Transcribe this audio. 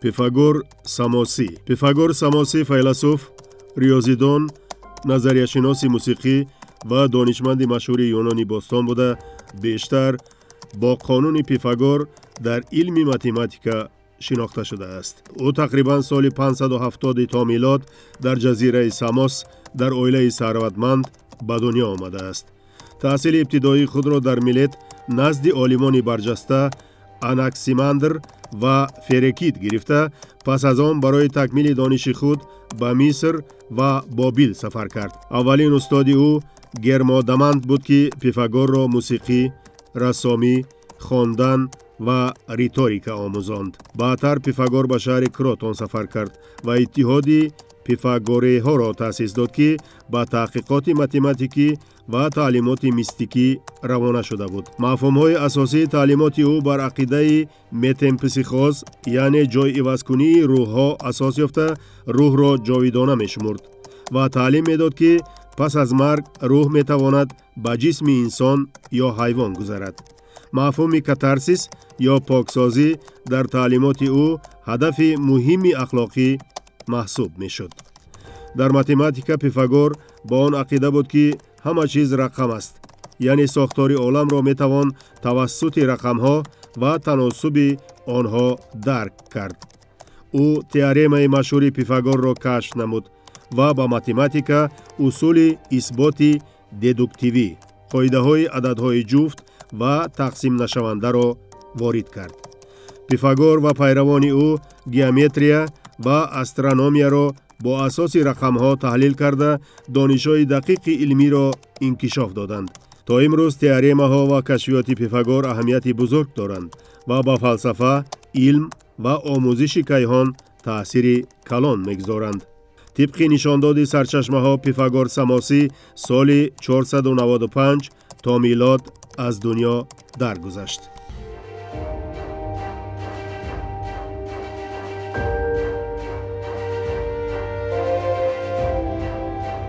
Пифагор Самосӣ. Пифагор Самосӣ файласуф, риёзидон, назарияшиноси мусиқӣ ва донишманди машҳури Юнони бостон буда, бештар бо қонуни Пифагор дар илми математика шинохта шудааст. Ӯ тақрибан соли 570 то милод дар ҷазираи Самос дар оилаи сарватманд ба дунё омадааст. таҳсили ибтидоии худро дар Милет назди олимони барҷаста Анаксимандр ва Ферекид гирифта, пас аз он барои такмили дониши худ ба Миср ва Бобил сафар кард. Аввалин устоди ӯ Гермодамант буд, ки Пифагорро мусиқӣ, рассомӣ, хондан ва риторика омӯзонд. Баъдтар Пифагор ба шаҳри Кротон сафар кард ва иттиҳоди пифагореҳоро таъсис дод, ки ба таҳқиқоти математикӣ ва таълимоти мистикӣ равона шуда буд. мафҳумҳои асосии таълимоти ӯ бар ақидаи метемпсихоз, яъне ҷойивазкунии рӯҳҳо асос ёфта, рӯҳро ҷовидона мешумурд ва таълим медод, ки пас аз марг рӯҳ метавонад ба ҷисми инсон ё ҳайвон гузарад. мафҳуми катарсис ё поксозӣ дар таълимоти ӯ ҳадафи муҳими ахлоқӣ маҳсуб мешуд. дар математика Пифагор ба он ақида буд, ки ҳама чиз рақам аст, яъне сохтори оламро метавон тавассути рақамҳо ва таносуби онҳо дарк кард. ӯ теоремаи машҳури Пифагорро кашф намуд ва ба математика усули исботи дедуктивӣ, қоидаҳои ададҳои ҷуфт ва тақсимнашавандаро ворид кард. Пифагор ва пайравони ӯ геометрия ва астрономияро бо асоси рақамҳо таҳлил карда, донишҳои дақиқи илмиро инкишоф доданд. То имрӯз теоремаҳо ва кашфиёти Пифагор аҳамияти бузург доранд ва ба фалсафа, илм ва омӯзиши кайҳон таъсири калон мегузоранд. тибқи нишондоди сарчашмаҳо, Пифагор Самосӣ соли 495 то милод аз дунё даргузашт.